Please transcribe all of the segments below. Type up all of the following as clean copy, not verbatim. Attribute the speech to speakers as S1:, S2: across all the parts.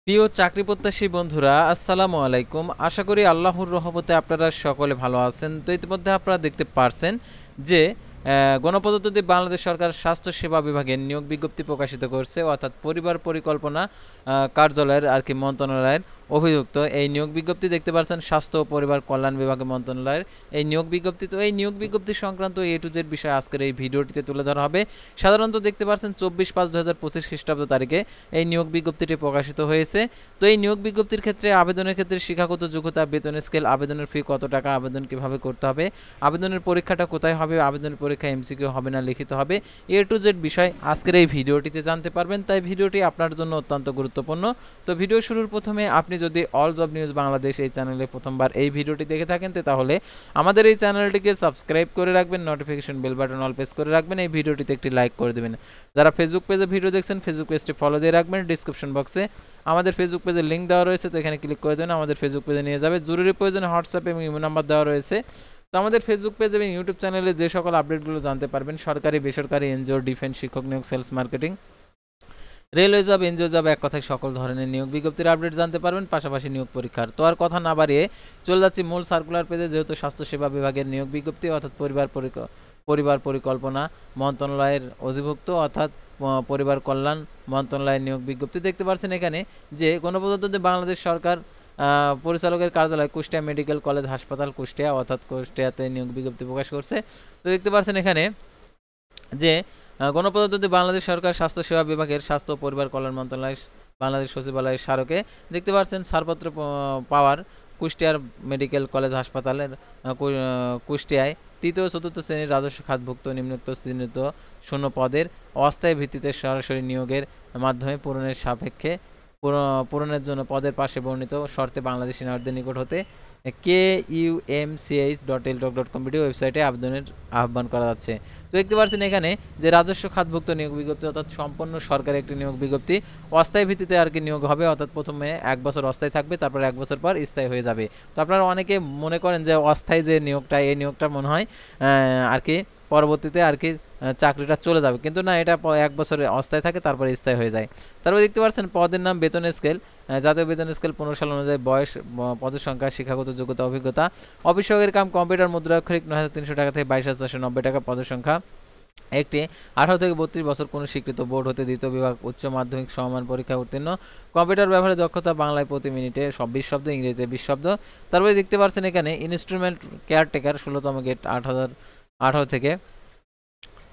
S1: প্রিয় চাকরি প্রত্যাশী বন্ধুরা, আসসালামু আলাইকুম। আশা করি আল্লাহর রহমতে আপনারা সকলে ভালো আছেন। তো ইতিমধ্যে আপনারা দেখতে পারছেন যে গণপ্রজাতন্ত্রী বাংলাদেশ সরকার স্বাস্থ্য সেবা বিভাগের নিয়োগ বিজ্ঞপ্তি প্রকাশিত করছে, অর্থাৎ পরিবার পরিকল্পনা কার্যালয়ের আর কি মন্ত্রণালয়ের অভিযুক্ত এই নিয়োগ বিজ্ঞপ্তি দেখতে পাচ্ছেন স্বাস্থ্য ও পরিবার কল্যাণ বিভাগের মন্ত্রণালয়ের এই নিয়োগ বিজ্ঞপ্তি। তো এই নিয়োগ বিজ্ঞপ্তি সংক্রান্ত এ টু জেড বিষয় আজকের এই ভিডিওটিতে তুলে ধরা হবে। সাধারণত দেখতে পাচ্ছেন 24/5/2025 খ্রিস্টাব্দ তারিখে এই নিয়োগ বিজ্ঞপ্তিটি প্রকাশিত হয়েছে। তো এই নিয়োগ বিজ্ঞপ্তির ক্ষেত্রে আবেদনের ক্ষেত্রে শিক্ষাগত যোগ্যতা, বেতন স্কেল, আবেদনের ফি কত টাকা, আবেদন কিভাবে করতে হবে, আবেদনের পরীক্ষাটা কোথায় হবে, আবেদনের পরীক্ষা এমসিকিউ হবে না লিখিত হবে, এ টু জেড বিষয় আজকের এই ভিডিওটিতে জানতে পারবেন। তাই ভিডিওটি আপনার জন্য অত্যন্ত গুরুত্বপূর্ণ। তো ভিডিও শুরুর প্রথমে আপনি যদি অল জব নিউজ বাংলাদেশ এই চ্যানেলে প্রথমবার এই ভিডিওটি দেখে থাকেন তাহলে আমাদের এই চ্যানেলটিকে সাবস্ক্রাইব করে রাখবেন, notification bell button all press করে রাখবেন, এই ভিডিওটিতে একটি লাইক করে দেবেন। যারা ফেসবুক পেজে ভিডিও দেখছেন ফেসবুক পেজটি ফলো দিয়ে রাখবেন। ডিসক্রিপশন বক্সে আমাদের ফেসবুক পেজের লিঙ্ক দেওয়া রয়েছে, তো এখানে ক্লিক করে দেবেন, আমাদের ফেসবুক পেজে নিয়ে যাবে। জরুরি প্রয়োজনে হোয়াটসঅ্যাপ এবং ইমো নাম্বার দেওয়া রয়েছে। তো আমাদের ফেসবুক পেজ এবং ইউটিউব চ্যানেলে যে সকল আপডেটগুলো জানতে পারবেন, সরকারি বেসরকারি এনজিও, ডিফেন্স, শিক্ষক নিয়োগ, sales marketing, railway job, NGO job, এক কথায় সকল ধরনের নিয়োগ বিজ্ঞপ্তির আপডেট জানতে পারবেন, পাশাপাশি নিয়োগ পরীক্ষার। তো আর কথা না বাড়িয়ে চলে যাচ্ছি মূল সার্কুলার পেজে। যেহেতু স্বাস্থ্যসেবা বিভাগের নিয়োগ বিজ্ঞপ্তি, অর্থাৎ পরিবার পরিকল্পনা মন্ত্রণালয়ের অধিভুক্ত, অর্থাৎ পরিবার কল্যাণ মন্ত্রণালয়ের নিয়োগ বিজ্ঞপ্তি দেখতে পাচ্ছেন এখানে যে গণপ্রজাতন্ত্রী বাংলাদেশ সরকার পরিচালকের কার্যালয়, কুষ্টিয়া মেডিকেল কলেজ হাসপাতাল, কুষ্টিয়া, অর্থাৎ কুষ্টিয়াতে নিয়োগ বিজ্ঞপ্তি প্রকাশ করছে। তো দেখতে পাচ্ছেন এখানে যে গণপ্রজাতন্ত্রী বাংলাদেশ সরকার স্বাস্থ্য সেবা বিভাগের স্বাস্থ্য ও পরিবার কল্যাণ মন্ত্রণালয় বাংলাদেশ সচিবালয়ের স্মারকে দেখতে পাচ্ছেন ছাড়পত্র পাওয়ার কুষ্টিয়ার মেডিকেল কলেজ হাসপাতালের কুষ্টিয়ায় তৃতীয় চতুর্থ শ্রেণীর রাজস্ব খাতভুক্ত নিম্নোক্ত চিহ্নিত শূন্য পদের অস্থায়ী ভিত্তিতে সরাসরি নিয়োগের মাধ্যমে পূরণের সাপেক্ষে পূরণের জন্য পদের পাশে বর্ণিত শর্তে বাংলাদেশি নাগরিকদের নিকট হতে KUMCH.টেলিটক.com ওয়েবসাইটে আবেদনের আহ্বান করা যাচ্ছে। তো দেখতে পাচ্ছেন এখানে যে রাজস্ব খাতভুক্ত নিয়োগ বিজ্ঞপ্তি, অর্থাৎ সম্পূর্ণ সরকারি একটি নিয়োগ বিজ্ঞপ্তি, অস্থায়ী ভিত্তিতে আর কি নিয়োগ হবে, অর্থাৎ প্রথমে 1 বছর অস্থায়ী থাকবে, তারপর 1 বছর পর স্থায়ী হয়ে যাবে। তো আপনারা অনেকে মনে করেন যে অস্থায়ী যে নিয়োগটা, এই নিয়োগটা মনে হয় আর কি পরবর্তীতে আর কি চাকরিটা চলে যাবে, কিন্তু না, এটা 1 বছরে অস্থায়ী থাকে, তারপরে স্থায়ী হয়ে যায়। তারপর দেখতে পাচ্ছেন পদের নাম, বেতন স্কেল, জাতীয় বেতন স্কেল 15 সাল অনুযায়ী বয়স, পদের সংখ্যা, শিক্ষাগত যোগ্যতা, অভিজ্ঞতা, অফিস সহকারীর কাম, কম্পিউটার, মুদ্রাক্ষরিক 9,300 টাকা থেকে 22,490 টাকা, পদের সংখ্যা একটি, 18 থেকে 32 বছর, কোনো স্বীকৃত বোর্ড হতে দ্বিতীয় বিভাগ উচ্চ মাধ্যমিক সমমান পরীক্ষা উত্তীর্ণ, কম্পিউটার ব্যবহারে দক্ষতা, বাংলায় প্রতি মিনিটে 20 শব্দ, ইংরেজিতে 20 শব্দ। তারপরে দেখতে পাচ্ছেন এখানে ইনস্ট্রুমেন্ট কেয়ারটেকার 16তম গেট 18 থেকে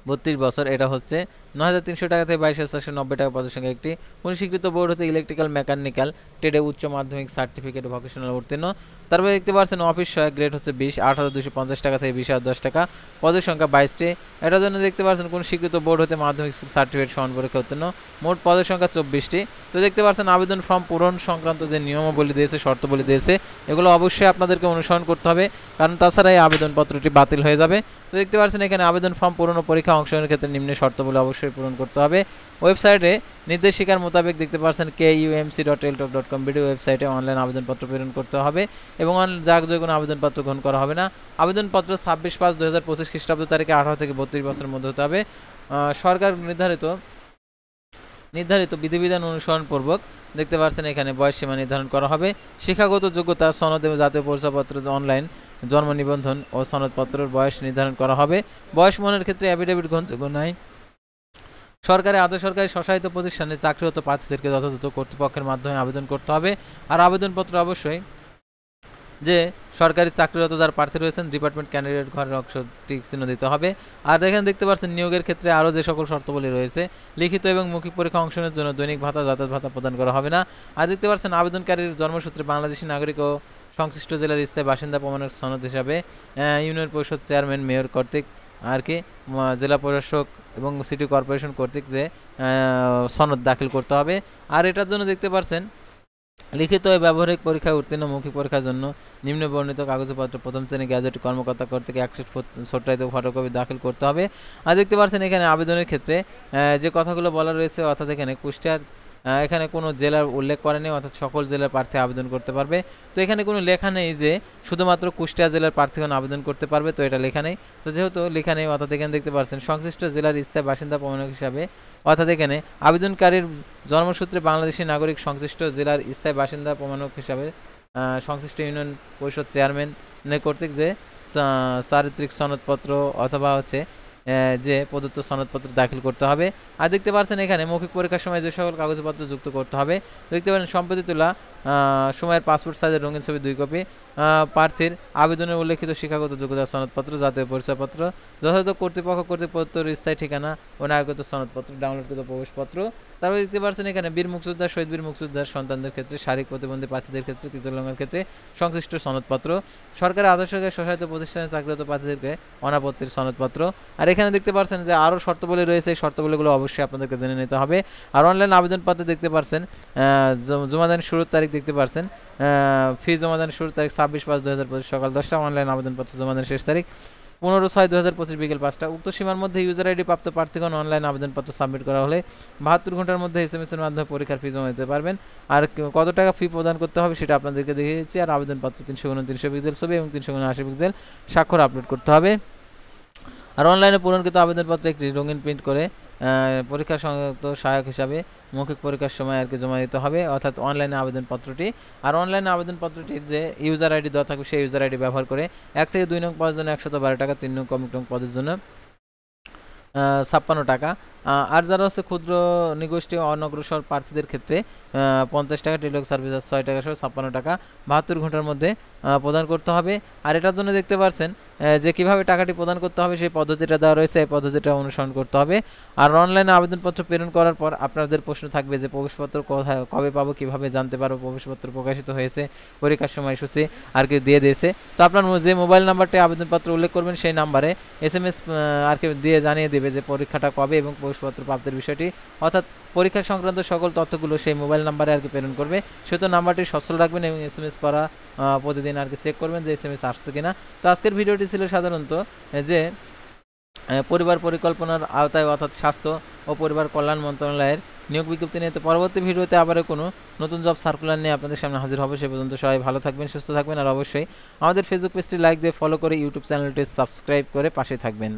S1: 32 বছর, এটা হচ্ছে 9,300 টাকা থেকে 22,490 টাকা, পদের সংখ্যা একটি, কোন স্বীকৃত বোর্ড হতে ইলেকট্রিক্যাল মেকানিক্যাল ট্রেডে উচ্চ মাধ্যমিক সার্টিফিকেট ভোকেশনাল উত্তীর্ণ। তারপরে দেখতে পাচ্ছেন অফিস সহায়ক গ্রেড হচ্ছে 20, 8,250 টাকা থেকে 20,010 টাকা, পদের সংখ্যা 22টি। এটার জন্য দেখতে পাচ্ছেন কোন স্বীকৃত বোর্ড হতে মাধ্যমিক সার্টিফিকেট সমান পরীক্ষা উত্তীর্ণ, মোট পদের সংখ্যা 24টি। তো দেখতে পাচ্ছেন আবেদন ফর্ম পূরণ সংক্রান্ত যে নিয়মাবলী দিয়েছে, শর্তাবলী দিয়েছে, এগুলো অবশ্যই আপনাদেরকে অনুসরণ করতে হবে, কারণ তাছাড়া এই আবেদনপত্রটি বাতিল হয়ে যাবে। তো দেখতে পাচ্ছেন এখানে আবেদন ফর্ম পূরণ ও পরীক্ষা অংশগ্রহণের ক্ষেত্রে নিম্ন শর্তাবলী অবশ্যই পূরণ করতে হবে। ওয়েবসাইটে নির্দেশিকার মোতাবেক দেখতে পাচ্ছেন KUMC.টেলিটক.com ওয়েবসাইটে অনলাইন আবেদনপত্র প্রেরণ করতে হবে এবং যে কোনো আবেদনপত্র গ্রহণ করা হবে না। আবেদনপত্র 26/5/2025 খ্রিস্টাব্দ তারিখে 18 থেকে 32 বছরের মধ্যে হতে হবে। সরকার নির্ধারিত বিধিবিধান অনুসরণ পূর্বক দেখতে পাচ্ছেন এখানে বয়স সীমা নির্ধারণ করা হবে। শিক্ষাগত যোগ্যতা, সনদ এবং জাতীয় পরিচয়পত্র, অনলাইন জন্ম নিবন্ধন ও সনদপত্রের বয়স নির্ধারণ করা হবে। বয়স মনের ক্ষেত্রে অ্যাফিডেভিট গ্রহণযোগ্য নয়। সরকারি আধা সরকারি স্বশাসিত প্রতিষ্ঠানে চাকরিরত প্রার্থীদেরকে যথাযথ কর্তৃপক্ষের মাধ্যমে আবেদন করতে হবে। আর আবেদনপত্র অবশ্যই যে সরকারি চাকরিরত যারা প্রার্থী রয়েছেন ডিপার্টমেন্ট ক্যান্ডিডেট ঘরের অংশ টিক চিহ্ন দিতে হবে। আর এখানে দেখতে পাচ্ছেন নিয়োগের ক্ষেত্রে আরও যে সকল শর্তাবলী রয়েছে, লিখিত এবং মৌখিক পরীক্ষা অংশগ্রহণের জন্য দৈনিক ভাতা, যাতায়াত ভাতা প্রদান করা হবে না। আর দেখতে পাচ্ছেন আবেদনকারীর জন্মসূত্রে বাংলাদেশি নাগরিক ও সংশ্লিষ্ট জেলার স্থায়ী বাসিন্দা প্রমাণের সনদ হিসাবে ইউনিয়ন পরিষদ চেয়ারম্যান, মেয়র কর্তৃক আর কি জেলা প্রশাসক এবং সিটি কর্পোরেশন কর্তৃক যে সনদ দাখিল করতে হবে। আর এটার জন্য দেখতে পাচ্ছেন লিখিত ও ব্যবহারিক পরীক্ষায় উত্তীর্ণ, মৌখিক পরীক্ষার জন্য নিম্ন বর্ণিত কাগজপত্র প্রথম শ্রেণী গ্যাজেট কর্মকর্তা কর্তৃক 100 সত্যায়িত ফটোকপি দাখিল করতে হবে। আর দেখতে পাচ্ছেন এখানে আবেদনের ক্ষেত্রে যে কথাগুলো বলা রয়েছে, অর্থাৎ এখানে কুষ্টিয়ার এখানে কোনো জেলার উল্লেখ করেনি, অর্থাৎ সকল জেলার প্রার্থী আবেদন করতে পারবে। তো এখানে কোনো লেখা নেই যে শুধুমাত্র কুষ্টিয়া জেলার প্রার্থীগণ আবেদন করতে পারবে, তো এটা লেখা নেই। তো যেহেতু লেখা নেই, অর্থাৎ এখানে দেখতে পাচ্ছেন সংশ্লিষ্ট জেলার স্থায়ী বাসিন্দা প্রমাণক হিসাবে, অর্থাৎ এখানে আবেদনকারীর জন্মসূত্রে বাংলাদেশি নাগরিক সংশ্লিষ্ট জেলার স্থায়ী বাসিন্দা প্রমাণক হিসাবে সংশ্লিষ্ট ইউনিয়ন পরিষদ চেয়ারম্যানের কর্তৃক যে চারিত্রিক সনদপত্র অথবা হচ্ছে যে প্রদত্ত সনদপত্র দাখিল করতে হবে। আর দেখতে পাচ্ছেন এখানে মৌখিক পরীক্ষার সময় যে সকল কাগজপত্র যুক্ত করতে হবে, দেখতে পারেন সম্প্রতি তোলা সময়ের পাসপোর্ট সাইজের রঙিন ছবি 2 কপি, প্রার্থীর আবেদনের উল্লেখিত শিক্ষাগত যোগ্যতা সনদপত্র, জাতীয় পরিচয়পত্র, যথাযথ কর্তৃপক্ষ কর্তৃক প্রদত্ত স্থায়ী ঠিকানা ও নাগরিকত্ব সনদপত্র, ডাউনলোডকৃত প্রবেশপত্র। তারপর দেখতে পাচ্ছেন এখানে বীর মুক্তিযোদ্ধা, শহীদ বীর মুক্তিযোদ্ধার সন্তানদের ক্ষেত্রে, শারীরিক প্রতিবন্ধী প্রার্থীদের ক্ষেত্রে, তৃতীয় ক্ষেত্রে সংশ্লিষ্ট সনদপত্র, সরকারি আদর্শকে স্বশাসিত প্রতিষ্ঠানে চাকরিরত প্রার্থীদেরকে অনাপত্তির সনদপত্র। আর এখানে দেখতে পাচ্ছেন যে আরও শর্তাবলী রয়েছে, এই শর্তাবলীগুলো অবশ্যই আপনাদেরকে জেনে নিতে হবে। আর অনলাইন আবেদনপত্রে দেখতে পাচ্ছেন জমাদানের শুরুর তারিখ দেখতে পাচ্ছেন, ফি জমাদানের শুরুর তারিখ 26/5/2025 সকাল 10টা, অনলাইন আবেদনপত্র জমাদানের শেষ তারিখ 15/6/2025 বিকেল 5টা। উক্ত সীমার মধ্যে ইউজার আইডি প্রাপ্ত প্রার্থীগণ অনলাইন আবেদনপত্র সাবমিট করা হলে 72 ঘন্টার মধ্যে SMS এর মাধ্যমে পরীক্ষার ফি জমা দিতে পারবেন। আর কত টাকা ফি প্রদান করতে হবে সেটা আপনাদেরকে দেখিয়ে দিচ্ছি। আর আবেদনপত্র 300x300 পিক্সেল ছবি এবং 300x80 পিক্সেল স্বাক্ষর আপলোড করতে হবে। আর অনলাইনে পূরণকৃত আবেদনপত্র একটি রঙিন প্রিন্ট করে পরীক্ষা সংযুক্ত সহায়ক হিসাবে মৌখিক পরীক্ষার সময় আর কি জমা দিতে হবে, অর্থাৎ অনলাইনে আবেদনপত্রটি। আর অনলাইনে আবেদনপত্রটির যে ইউজার আইডি দেওয়া থাকবে সেই ইউজার আইডি ব্যবহার করে 1 থেকে 2 নং পদের জন্য 112 টাকা, 3 নং কমিক নং পদের জন্য 56 টাকা। আর যারা হচ্ছে ক্ষুদ্র নিগোষ্ঠী অনগ্রসর প্রার্থীদের ক্ষেত্রে 50 টাকা, টেলিটক সার্ভিস 6 টাকা সহ 56 টাকা 72 ঘন্টার মধ্যে প্রদান করতে হবে। আর এটার জন্য দেখতে পাচ্ছেন যে কিভাবে টাকাটি প্রদান করতে হবে সেই পদ্ধতিটা দেওয়া রয়েছে, এই পদ্ধতিটা অনুসরণ করতে হবে। আর অনলাইনে আবেদনপত্র প্রেরণ করার পর আপনাদের প্রশ্ন থাকবে যে প্রবেশপত্র কোথায় কবে পাবো, কিভাবে জানতে পারবো প্রবেশপত্র প্রকাশিত হয়েছে, পরীক্ষার সময়সূচি আর কি দিয়ে দিয়েছে। তো আপনার যে মোবাইল নাম্বারটি আবেদনপত্র উল্লেখ করবেন সেই নাম্বারে SMS আর কি দিয়ে জানিয়ে দেবে যে পরীক্ষাটা কবে এবং প্রবেশপত্র প্রাপ্তির বিষয়টি, অর্থাৎ পরীক্ষা সংক্রান্ত সকল তথ্যগুলো সেই মোবাইল নাম্বারে আর কি প্রেরণ করবে। সেহেতু নাম্বারটি সচল রাখবেন এবং SMS করা প্রতিদিন আর কি চেক করবেন যে SMS আসছে কিনা। তো আজকের ভিডিওটি ছিল সাধারণত যে পরিবার পরিকল্পনার আওতায়, অর্থাৎ স্বাস্থ্য ও পরিবার কল্যাণ মন্ত্রণালয়ের নিয়োগ বিজ্ঞপ্তি নিয়ে। তো পরবর্তী ভিডিওতে আবারও কোনো নতুন জব সার্কুলার নিয়ে আপনাদের সামনে হাজির হবে। সে পর্যন্ত সবাই ভালো থাকবেন, সুস্থ থাকবেন। আর অবশ্যই আমাদের ফেসবুক পেজটি লাইক দিয়ে ফলো করে ইউটিউব চ্যানেলটি সাবস্ক্রাইব করে পাশে থাকবেন।